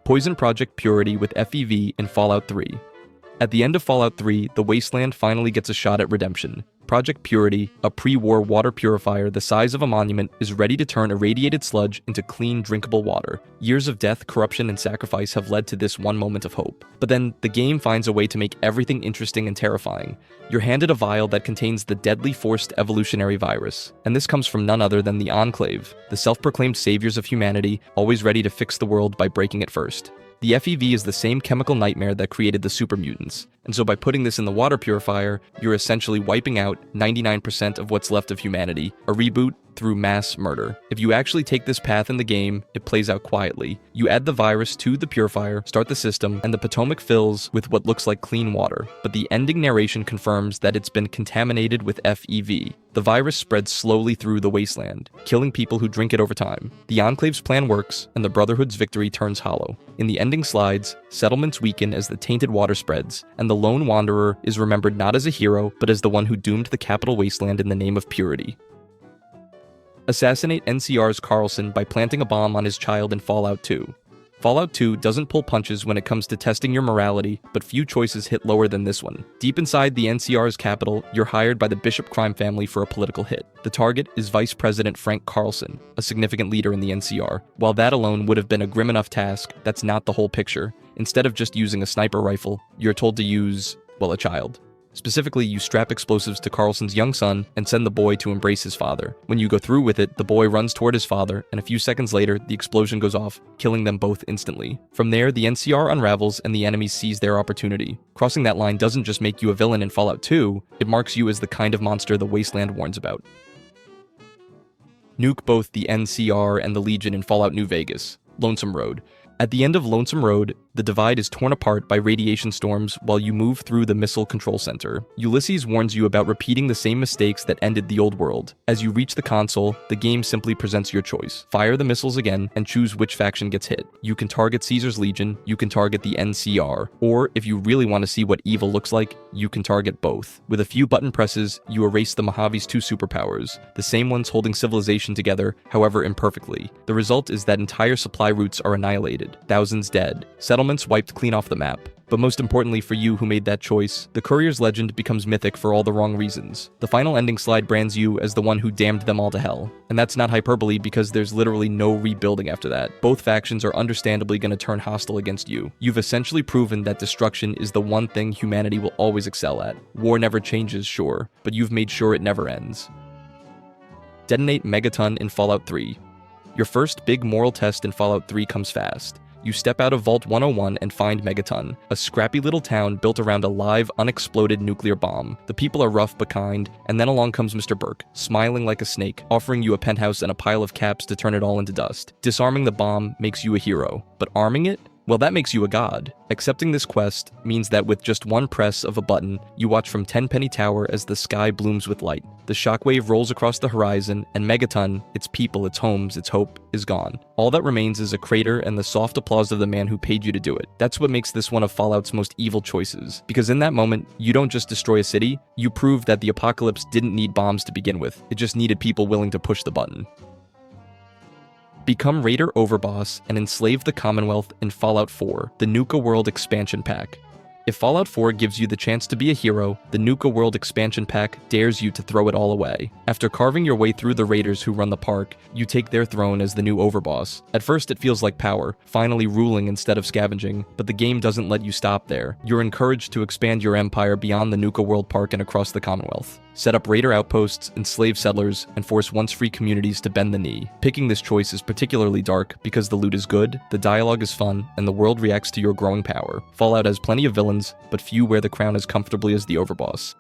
Poison Project Purity with FEV in Fallout 3. At the end of Fallout 3, the Wasteland finally gets a shot at redemption. Project Purity, a pre-war water purifier the size of a monument, is ready to turn irradiated sludge into clean, drinkable water. Years of death, corruption, and sacrifice have led to this one moment of hope. But then, the game finds a way to make everything interesting and terrifying. You're handed a vial that contains the deadly forced evolutionary virus. And this comes from none other than the Enclave, the self-proclaimed saviors of humanity, always ready to fix the world by breaking it first. The FEV is the same chemical nightmare that created the super mutants, and so by putting this in the water purifier, you're essentially wiping out 99% of what's left of humanity, a reboot through mass murder. If you actually take this path in the game, it plays out quietly. You add the virus to the purifier, start the system, and the Potomac fills with what looks like clean water, but the ending narration confirms that it's been contaminated with FEV. The virus spreads slowly through the wasteland, killing people who drink it over time. The Enclave's plan works, and the Brotherhood's victory turns hollow. In the ending slides, settlements weaken as the tainted water spreads, and the lone wanderer is remembered not as a hero, but as the one who doomed the capital wasteland in the name of purity. Assassinate NCR's Carlson by planting a bomb on his child in Fallout 2. Fallout 2 doesn't pull punches when it comes to testing your morality, but few choices hit lower than this one. Deep inside the NCR's capital, you're hired by the Bishop crime family for a political hit. The target is Vice President Frank Carlson, a significant leader in the NCR. While that alone would have been a grim enough task, that's not the whole picture. Instead of just using a sniper rifle, you're told to use, well, a child. Specifically, you strap explosives to Carlson's young son and send the boy to embrace his father. When you go through with it, the boy runs toward his father, and a few seconds later, the explosion goes off, killing them both instantly. From there, the NCR unravels and the enemies seize their opportunity. Crossing that line doesn't just make you a villain in Fallout 2, it marks you as the kind of monster the Wasteland warns about. Nuke both the NCR and the Legion in Fallout New Vegas. Lonesome Road. At the end of Lonesome Road, the Divide is torn apart by radiation storms while you move through the Missile Control Center. Ulysses warns you about repeating the same mistakes that ended the old world. As you reach the console, the game simply presents your choice. Fire the missiles again and choose which faction gets hit. You can target Caesar's Legion, you can target the NCR, or if you really want to see what evil looks like, you can target both. With a few button presses, you erase the Mojave's two superpowers, the same ones holding civilization together, however imperfectly. The result is that entire supply routes are annihilated, thousands dead, settlements wiped clean off the map. But most importantly for you who made that choice, the Courier's legend becomes mythic for all the wrong reasons. The final ending slide brands you as the one who damned them all to hell. And that's not hyperbole because there's literally no rebuilding after that. Both factions are understandably going to turn hostile against you. You've essentially proven that destruction is the one thing humanity will always excel at. War never changes, sure, but you've made sure it never ends. Detonate Megaton in Fallout 3. Your first big moral test in Fallout 3 comes fast. You step out of Vault 101 and find Megaton, a scrappy little town built around a live, unexploded nuclear bomb. The people are rough but kind, and then along comes Mr. Burke, smiling like a snake, offering you a penthouse and a pile of caps to turn it all into dust. Disarming the bomb makes you a hero, but arming it? Well, that makes you a god. Accepting this quest means that with just one press of a button, you watch from Tenpenny Tower as the sky blooms with light. The shockwave rolls across the horizon, and Megaton, its people, its homes, its hope, is gone. All that remains is a crater and the soft applause of the man who paid you to do it. That's what makes this one of Fallout's most evil choices. Because in that moment, you don't just destroy a city, you prove that the apocalypse didn't need bombs to begin with. It just needed people willing to push the button. Become Raider Overboss and enslave the Commonwealth in Fallout 4, the Nuke World expansion pack. If Fallout 4 gives you the chance to be a hero, the Nuke World expansion pack dares you to throw it all away. After carving your way through the raiders who run the park, you take their throne as the new Overboss. At first it feels like power, finally ruling instead of scavenging, but the game doesn't let you stop there. You're encouraged to expand your empire beyond the Nuke World Park and across the Commonwealth. Set up raider outposts, enslave settlers, and force once-free communities to bend the knee. Picking this choice is particularly dark because the loot is good, the dialogue is fun, and the world reacts to your growing power. Fallout has plenty of villains, but few wear the crown as comfortably as the Overboss.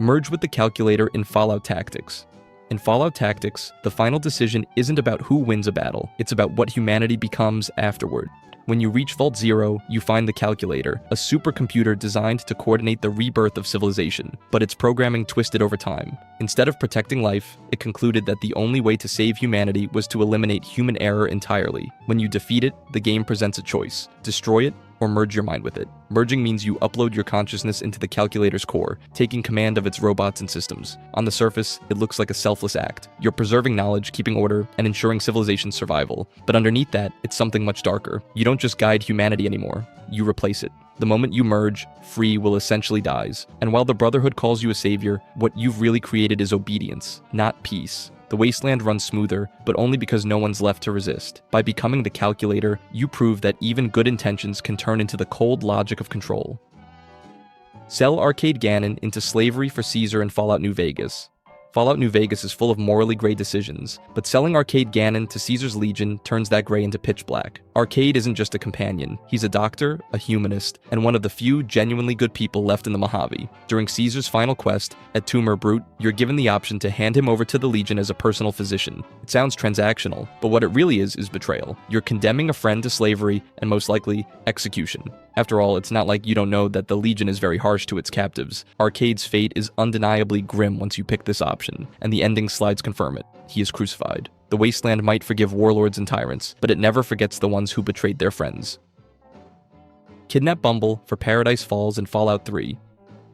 Merge with the calculator in Fallout Tactics. In Fallout Tactics, the final decision isn't about who wins a battle, it's about what humanity becomes afterward. When you reach Vault 0, you find the Calculator, a supercomputer designed to coordinate the rebirth of civilization, but its programming twisted over time. Instead of protecting life, it concluded that the only way to save humanity was to eliminate human error entirely. When you defeat it, the game presents a choice: destroy it or merge your mind with it. Merging means you upload your consciousness into the calculator's core, taking command of its robots and systems. On the surface, it looks like a selfless act. You're preserving knowledge, keeping order, and ensuring civilization's survival. But underneath that, it's something much darker. You don't just guide humanity anymore, you replace it. The moment you merge, free will essentially dies. And while the Brotherhood calls you a savior, what you've really created is obedience, not peace. The wasteland runs smoother, but only because no one's left to resist. By becoming the calculator, you prove that even good intentions can turn into the cold logic of control. Sell Arcade Gannon into slavery for Caesar in Fallout New Vegas. Fallout New Vegas is full of morally gray decisions, but selling Arcade Gannon to Caesar's Legion turns that gray into pitch black. Arcade isn't just a companion, he's a doctor, a humanist, and one of the few genuinely good people left in the Mojave. During Caesar's final quest, at Tumor Brute, you're given the option to hand him over to the Legion as a personal physician. It sounds transactional, but what it really is betrayal. You're condemning a friend to slavery, and most likely, execution. After all, it's not like you don't know that the Legion is very harsh to its captives. Arcade's fate is undeniably grim once you pick this option, and the ending slides confirm it. He is crucified. The wasteland might forgive warlords and tyrants, but it never forgets the ones who betrayed their friends. Kidnap Bumble for Paradise Falls in Fallout 3.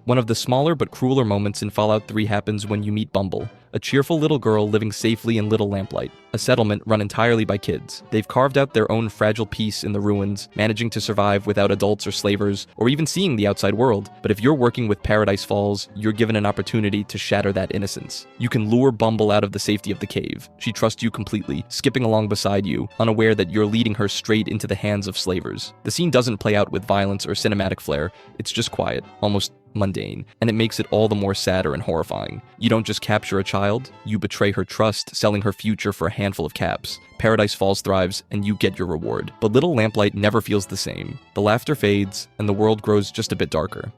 One of the smaller but crueler moments in Fallout 3 happens when you meet Bumble, a cheerful little girl living safely in Little Lamplight, a settlement run entirely by kids. They've carved out their own fragile peace in the ruins, managing to survive without adults or slavers, or even seeing the outside world. But if you're working with Paradise Falls, you're given an opportunity to shatter that innocence. You can lure Bumble out of the safety of the cave. She trusts you completely, skipping along beside you, unaware that you're leading her straight into the hands of slavers. The scene doesn't play out with violence or cinematic flair, it's just quiet, almost mundane, and it makes it all the more sadder and horrifying. You don't just capture a child, you betray her trust, selling her future for a handful of caps. Paradise Falls thrives, and you get your reward. But Little Lamplight never feels the same. The laughter fades, and the world grows just a bit darker.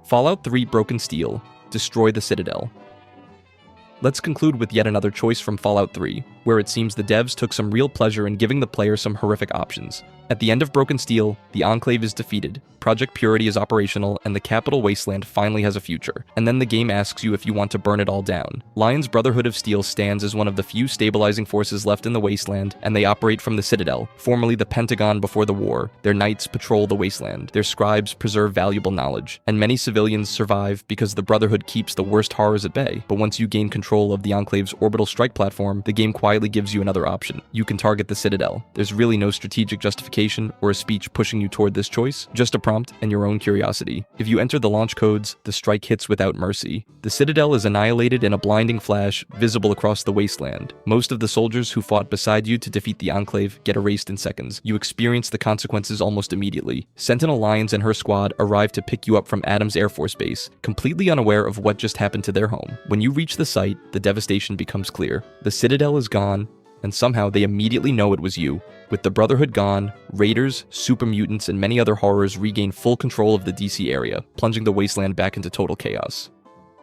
Fallout 3 Broken Steel. Destroy the Citadel. Let's conclude with yet another choice from Fallout 3, where it seems the devs took some real pleasure in giving the player some horrific options. At the end of Broken Steel, the Enclave is defeated, Project Purity is operational, and the capital wasteland finally has a future. And then the game asks you if you want to burn it all down. Lion's Brotherhood of Steel stands as one of the few stabilizing forces left in the wasteland, and they operate from the Citadel, formerly the Pentagon before the war. Their knights patrol the wasteland, their scribes preserve valuable knowledge, and many civilians survive because the Brotherhood keeps the worst horrors at bay. But once you gain control of the Enclave's orbital strike platform, the game quietly gives you another option. You can target the Citadel. There's really no strategic justification or a speech pushing you toward this choice, just a prompt and your own curiosity. If you enter the launch codes, the strike hits without mercy. The Citadel is annihilated in a blinding flash, visible across the wasteland. Most of the soldiers who fought beside you to defeat the Enclave get erased in seconds. You experience the consequences almost immediately. Sentinel Lyons and her squad arrive to pick you up from Adams Air Force Base, completely unaware of what just happened to their home. When you reach the site, the devastation becomes clear. The Citadel is gone, and somehow they immediately know it was you. With the Brotherhood gone, raiders, super mutants, and many other horrors regain full control of the DC area, plunging the wasteland back into total chaos.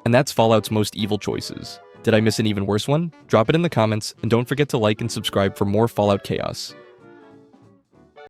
And that's Fallout's most evil choices. Did I miss an even worse one? Drop it in the comments, and don't forget to like and subscribe for more Fallout chaos.